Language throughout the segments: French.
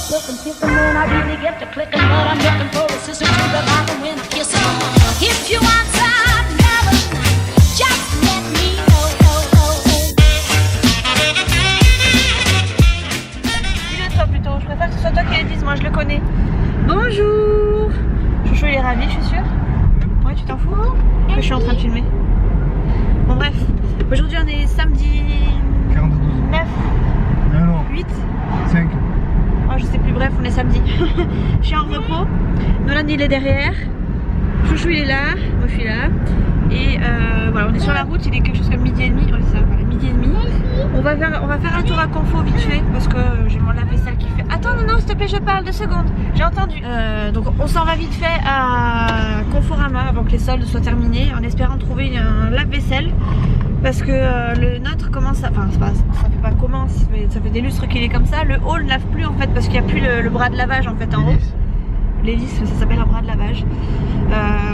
silk and kissing when I really get to clicking, but I'm looking for a sister to the bottom when I kiss her. If you want some love, just let me know. Dis-le toi plutôt, je préfère que ce soit toi qui le dise, moi je le connais. Bonjour. Chouchou il est ravi, je suis sûre. Ouais, tu t'en fous que je suis en train de filmer. Bon bref, aujourd'hui on est samedi 9, non, 8 5. Oh, je sais plus, bref on est samedi. Je suis en repos, Nolan il est derrière, Chouchou il est là, moi je suis là. Et voilà, on est sur la route, il est quelque chose comme midi et demi. Ouais, ça, voilà, midi et demi. On va faire un tour à Confo vite fait parce que j'ai mon lave-vaisselle qui fait. Attends, non, s'il te plaît, je parle 2 secondes. J'ai entendu. Donc on s'en va vite fait à Conforama avant que les soldes soient terminés, en espérant trouver un lave-vaisselle. Parce que le nôtre commence à. Enfin, ça fait pas commence, ça fait des lustres qu'il est comme ça. Le haut ne lave plus en fait parce qu'il n'y a plus le bras de lavage en fait en haut. L'hélice, ça s'appelle un bras de lavage.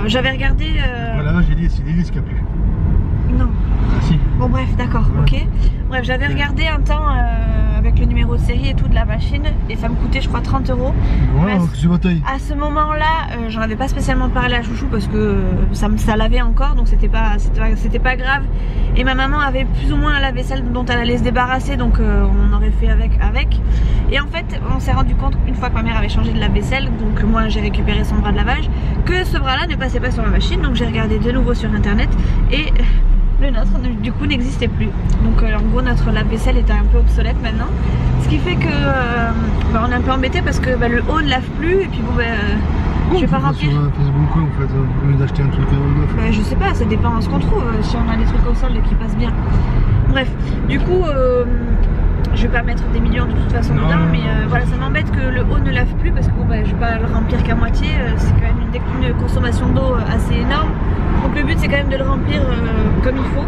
J'avais regardé. Voilà, j'ai dit, c'est l'hélice qu'il n'y a plus. Non. Ah si. Bon bref, d'accord, Ouais. ok. Bref, j'avais regardé un temps avec le numéro de série et tout de la machine et ça me coûtait je crois 30 €. Voilà, c'est ma taille. À ce moment-là, j'en avais pas spécialement parlé à Chouchou parce que ça lavait encore, donc c'était pas grave. Et ma maman avait plus ou moins un lave-vaisselle dont elle allait se débarrasser, donc on aurait fait avec. Et en fait, on s'est rendu compte une fois que ma mère avait changé de lave-vaisselle, donc moi j'ai récupéré son bras de lavage, que ce bras-là ne passait pas sur la machine, donc j'ai regardé de nouveau sur internet et le nôtre du coup n'existait plus. Donc en gros notre lave-vaisselle était un peu obsolète maintenant. Ce qui fait que on est un peu embêté parce que le haut ne lave plus et puis bon je vais pas remplir. Sur Facebook quoi en fait, au lieu d'acheter un truc neuf. Je sais pas, ça dépend de ce qu'on trouve, si on a des trucs au sol qui passent bien. Bref, du coup je vais pas mettre des millions de toute façon dedans, mais voilà, ça m'embête que le haut ne lave plus parce que bon je vais pas le remplir qu'à moitié, c'est quand même une consommation d'eau assez énorme. Donc le but c'est quand même de le remplir comme il faut.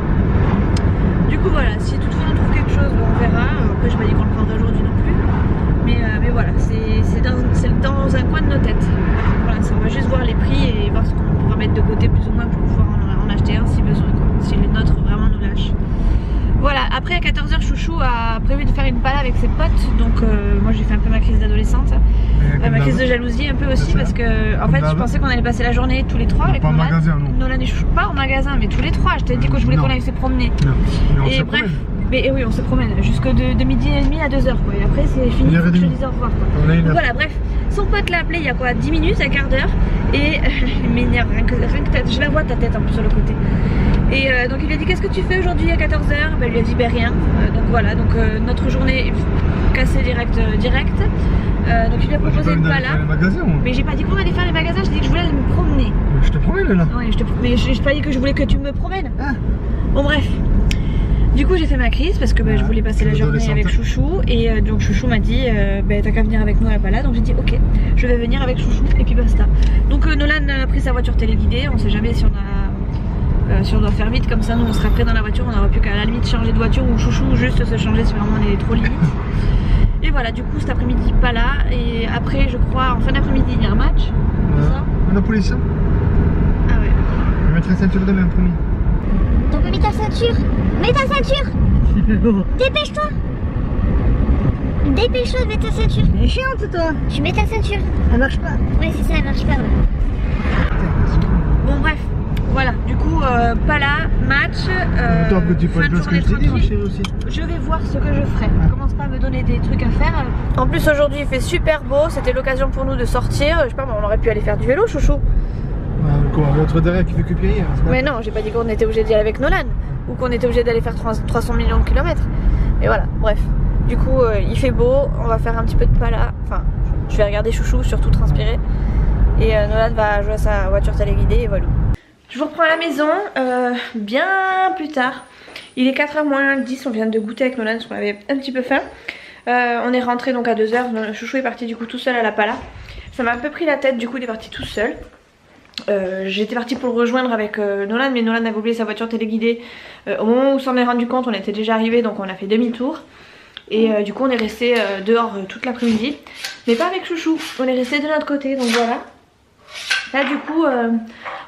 Du coup voilà, si toutefois on trouve quelque chose, on verra. Après je vais pas dire qu'on le prendra aujourd'hui non plus. Mais voilà, c'est dans un coin de nos têtes. Voilà, on va juste voir les prix et voir ce qu'on pourra mettre de côté plus ou moins pour pouvoir en acheter un si besoin, quoi. Si le nôtre vraiment nous lâche. Voilà, après à 14 h Chouchou a prévu de faire une pala avec ses potes, donc moi j'ai fait un peu ma crise d'adolescente, ma crise de jalousie un peu aussi parce que en fait je pensais qu'on allait passer la journée tous les trois avec Nolan. Pas en magasin non. Nolan et Chouchou, pas au magasin mais tous les trois, je t'ai dit que je voulais qu'on aille se promener. Non. Mais Et bref, mais oui on se promène jusque de midi et demi à 2 h quoi, et après c'est fini, faut que je dise au revoir quoi. Donc voilà, bref, son pote l'a appelé il y a quoi 10 minutes, un quart d'heure, et il m'énerve, rien que je la vois ta tête en plus sur le côté. Et donc il lui a dit qu'est-ce que tu fais aujourd'hui à 14 h? Il lui a dit rien. Donc voilà, donc notre journée cassée direct. Donc il lui a proposé une pala. Mais j'ai pas dit qu'on allait faire les magasins, j'ai dit que je voulais aller me promener. Je te promène là. Ouais, mais j'ai pas dit que je voulais que tu me promènes. Ah. Bon bref. Du coup j'ai fait ma crise parce que je voulais passer la journée avec Chouchou. Et donc Chouchou m'a dit t'as qu'à venir avec nous à la pala. Donc j'ai dit ok, je vais venir avec Chouchou et puis basta. Donc Nolan a pris sa voiture téléguidée, on sait jamais si on doit faire vite, comme ça nous on sera prêt dans la voiture, on n'aura plus qu'à la limite changer de voiture ou Chouchou juste se changer si vraiment on est trop limite. Et voilà, du coup cet après-midi pas là, et après je crois en fin d'après-midi il y a un match. C'est ça ? La police. Ah ouais. Je vais mettre la ceinture demain promis. T'as pas mis ta ceinture? Mets ta ceinture! Dépêche-toi! Dépêche-toi de mettre ta ceinture! Elle est chiante toi! Tu mets ta ceinture! Elle marche pas! Ouais c'est ça, elle marche pas. Ouais. Bon bref, voilà, du coup pas là, match, Toi, petit fin de journée tranquille. Je vais voir ce que je ferai. Commence pas à me donner des trucs à faire. En plus aujourd'hui il fait super beau, c'était l'occasion pour nous de sortir. Je sais pas, on aurait pu aller faire du vélo, Chouchou. Quoi, l'autre derrière qui fait que pied. Mais non, j'ai pas dit qu'on était obligé d'y aller avec Nolan ou qu'on était obligé d'aller faire 300 millions de kilomètres. Mais voilà, bref. Du coup il fait beau, on va faire un petit peu de pala. Enfin, je vais regarder Chouchou, surtout transpirer. Et Nolan va jouer à sa voiture téléguidée et voilà. Je vous reprends à la maison bien plus tard. Il est 4 h moins 10, on vient de goûter avec Nolan parce qu'on avait un petit peu faim. On est rentré donc à 2 h. Chouchou est parti du coup tout seul à la pala. Ça m'a un peu pris la tête, du coup il est parti tout seul. J'étais partie pour le rejoindre avec Nolan, mais Nolan avait oublié sa voiture téléguidée. Au moment où on s'en est rendu compte, on était déjà arrivé, donc on a fait demi-tour. Et du coup on est resté dehors toute l'après-midi. Mais pas avec Chouchou, on est resté de notre côté, donc voilà. Là du coup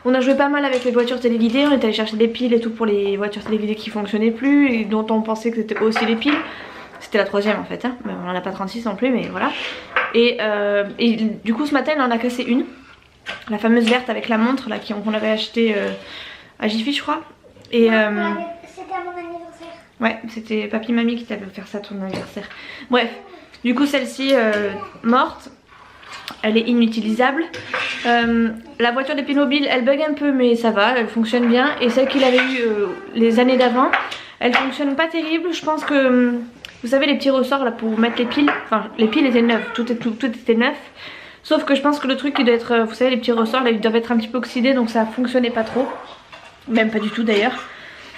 on a joué pas mal avec les voitures téléguidées, on est allé chercher des piles et tout pour les voitures téléguidées qui fonctionnaient plus et dont on pensait que c'était aussi les piles. C'était la troisième en fait, hein. On n'en a pas 36 non plus, mais voilà. Et du coup ce matin il en a cassé une, la fameuse verte avec la montre là qu'on avait acheté à Jiffy je crois. Et C'était à mon anniversaire. ouais, c'était papy mamie qui t'avait offert ça à ton anniversaire. Bref, du coup celle-ci morte, elle est inutilisable. La voiture des Playmobil elle bug un peu mais ça va, elle fonctionne bien. Et celle qu'il avait eu les années d'avant, elle fonctionne pas terrible. Je pense que vous savez les petits ressorts là pour mettre les piles, enfin les piles étaient neuves, tout était neuf. Sauf que je pense que le truc il doit être, vous savez les petits ressorts là ils doivent être un petit peu oxydés, donc ça fonctionnait pas trop. Même pas du tout d'ailleurs.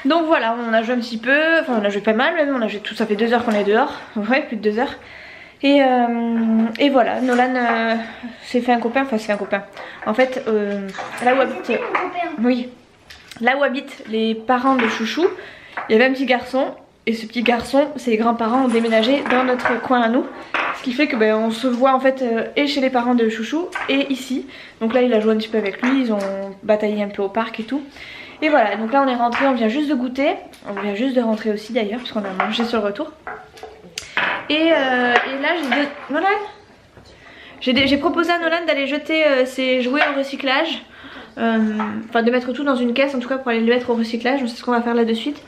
Donc voilà, on a joué un petit peu, enfin on a joué pas mal même, on a joué tout, ça fait 2 heures qu'on est dehors, ouais plus de 2 heures. Et voilà, Nolan s'est fait un copain, enfin c'est fait un copain. En fait, là où habite, oui, là où habitent les parents de Chouchou, il y avait un petit garçon. Et ce petit garçon, ses grands-parents ont déménagé dans notre coin à nous. Ce qui fait que on se voit en fait et chez les parents de Chouchou et ici. Donc là il a joué un petit peu avec lui, ils ont bataillé un peu au parc et tout. Et voilà, donc là on est rentré, on vient juste de goûter. On vient juste de rentrer aussi d'ailleurs, puisqu'on a mangé sur le retour. Et là j'ai proposé à Nolan d'aller jeter ses jouets au recyclage. Enfin de mettre tout dans une caisse en tout cas pour aller le mettre au recyclage. Donc c'est ce qu'on va faire là de suite.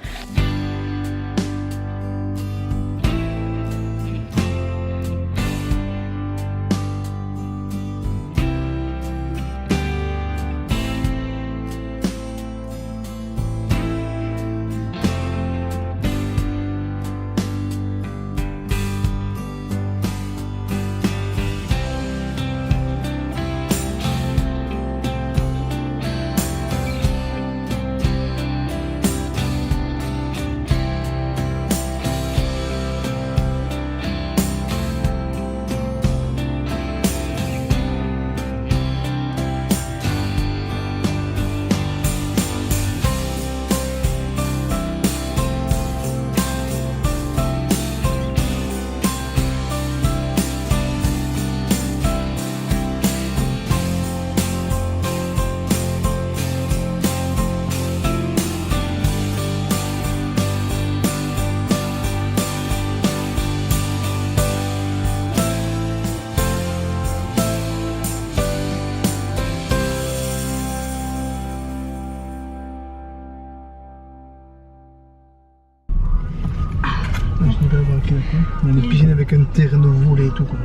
On a une piscine avec un terrain de volley et tout. Quoi.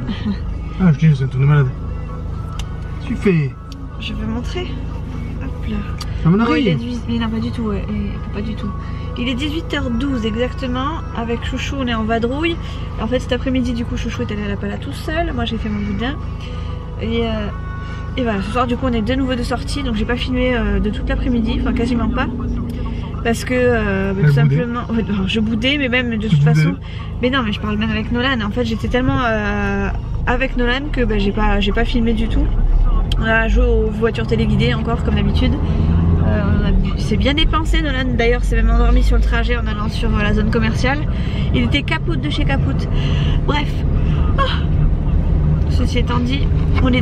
Ah, je dis, c'est un truc de malade. Tu fais. Je vais montrer. Hop là. À mon Oh, il est oreille. mais non, pas du tout, ouais. Pas du tout. Il est 18h12 exactement. Avec Chouchou, on est en vadrouille. En fait, cet après-midi, du coup, Chouchou est allé à la pala tout seul. Moi, j'ai fait mon boudin. Et voilà, ce soir, du coup, on est de nouveau de sortie. Donc, j'ai pas filmé de toute l'après-midi. Enfin, quasiment pas. Parce que tout simplement, ouais, je boudais, mais même de toute façon. Mais non, mais je parle même avec Nolan. En fait, j'étais tellement avec Nolan que j'ai pas filmé du tout. On a joué aux voitures téléguidées encore comme d'habitude. Il s'est bien dépensé Nolan. D'ailleurs, s'est même endormi sur le trajet en allant sur la zone commerciale. Il était capoute de chez capoute. Bref. Ceci étant dit, on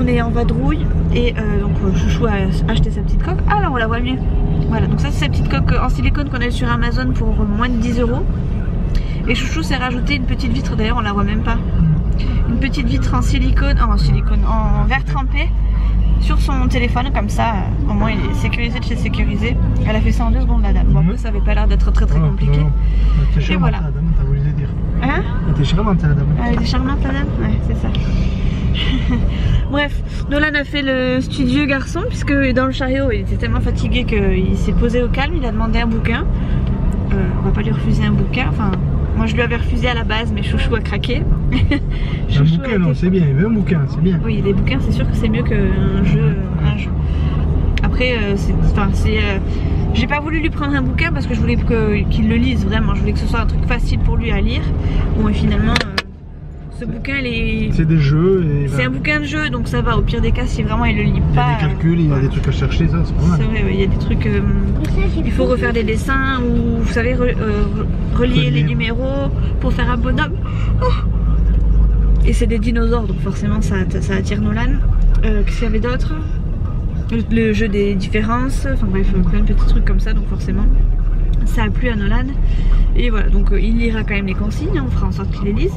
est en vadrouille et donc Chouchou a acheté sa petite coque. Ah là, on la voit mieux. Voilà, donc ça c'est sa petite coque en silicone qu'on a eu sur Amazon pour moins de 10 €. Et Chouchou s'est rajouté une petite vitre, d'ailleurs on la voit même pas. Une petite vitre en en verre trempé sur son téléphone, comme ça au moins il est sécurisé de chez sécurisé. Elle a fait ça en 2 secondes la dame. Bon, après ça avait pas l'air d'être très compliqué. Et voilà. La dame, t'as voulu le dire. Hein? Elle était charmante la dame. Elle était charmante la dame? Ouais, c'est ça. Bref, Nolan a fait le studieux garçon puisque dans le chariot il était tellement fatigué qu'il s'est posé au calme, il a demandé un bouquin. On va pas lui refuser un bouquin, enfin moi je lui avais refusé à la base mais Chouchou a craqué. Un bouquin non c'est bien, il veut un bouquin, c'est bien. Oui les bouquins c'est sûr que c'est mieux qu'un jeu. Après j'ai pas voulu lui prendre un bouquin parce que je voulais qu'il le lise vraiment, je voulais que ce soit un truc facile pour lui à lire. Bon et finalement ce bouquin c'est des jeux et c'est un bouquin de jeu donc ça va, au pire des cas si vraiment il le lit pas. Il y a des calculs, il y a des trucs à chercher, ça c'est pas mal. C'est vrai, il y a des trucs, il faut refaire des dessins ou vous savez relier les numéros pour faire un bonhomme. Et c'est des dinosaures donc forcément ça attire Nolan. Qu'est-ce qu'il y avait d'autre? Le jeu des différences, enfin bref plein de petits trucs comme ça donc forcément ça a plu à Nolan. Et voilà donc il lira quand même les consignes, on fera en sorte qu'il les lise.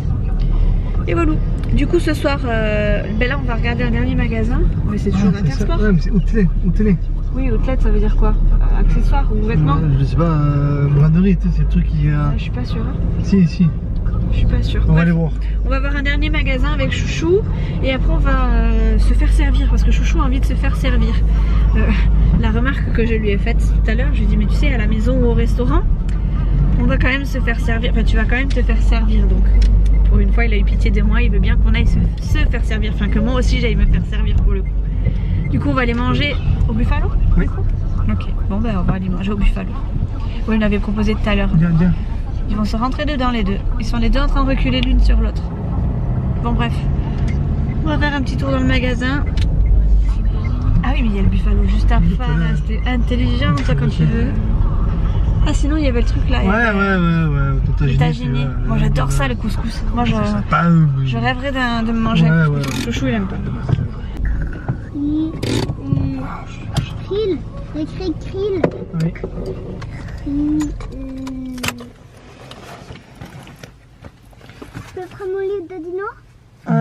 Et voilà. Du coup ce soir, ben là on va regarder un dernier magasin. Ouais, c'est toujours Intersport. Ouais, mais c'est outlet. Oui, outlet ça veut dire quoi? Accessoires ou vêtements? Je sais pas, braderie, tu sais, c'est le truc qui a... Je suis pas sûre. Hein. Si. Je suis pas sûre. On va aller voir. On va voir un dernier magasin avec Chouchou et après on va se faire servir parce que Chouchou a envie de se faire servir. La remarque que je lui ai faite tout à l'heure, je lui ai dit mais tu sais à la maison ou au restaurant, on va quand même se faire servir, enfin tu vas quand même te faire servir donc. Pour une fois il a eu pitié de moi, il veut bien qu'on aille se faire servir, enfin que moi aussi j'aille me faire servir pour le coup. Du coup on va aller manger au Buffalo. Oui. Ok, bon ben on va aller manger au Buffalo. Oui, on l'avait proposé tout à l'heure. Viens. Ils vont se rentrer dedans les deux. Ils sont les deux en train de reculer l'une sur l'autre. Bon bref. On va faire un petit tour dans le magasin. Ah oui mais il y a le Buffalo juste à faire. C'était intelligent ça quand tu veux. Ah sinon il y avait le truc là. Ouais. Le tagine. Moi j'adore ça le couscous. Moi je rêverais de me manger un couscous. Chouchou il aime pas. Krill. Écrit krill. Oui. Je peux prendre mon livre de dino?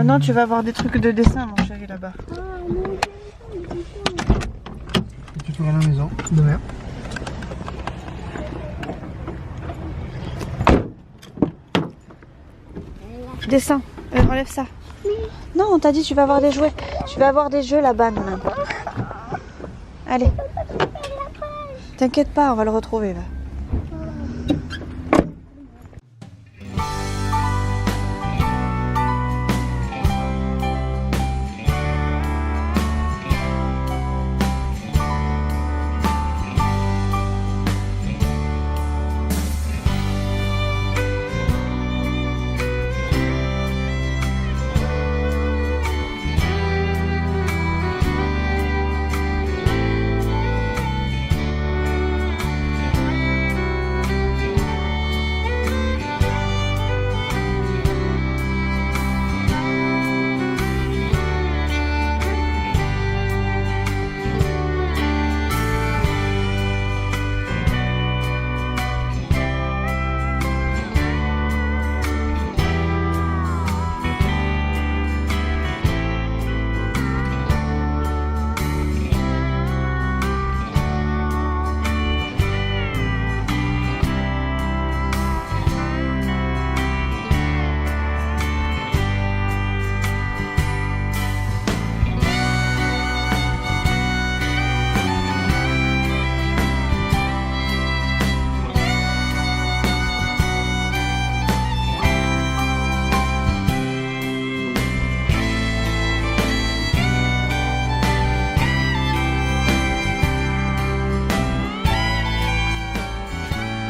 Non tu vas avoir des trucs de dessin mon chéri là-bas. Tu feras à la maison demain. Dessin. Enlève ça. Non on t'a dit tu vas avoir des jouets. Tu vas avoir des jeux là-bas Nana. Allez. T'inquiète pas on va le retrouver là.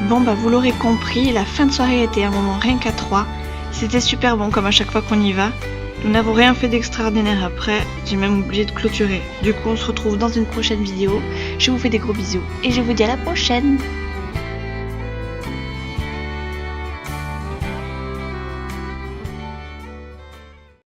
Bon bah vous l'aurez compris, la fin de soirée était un moment rien qu'à 3. C'était super bon comme à chaque fois qu'on y va. Nous n'avons rien fait d'extraordinaire après, j'ai même oublié de clôturer. Du coup on se retrouve dans une prochaine vidéo. Je vous fais des gros bisous et je vous dis à la prochaine.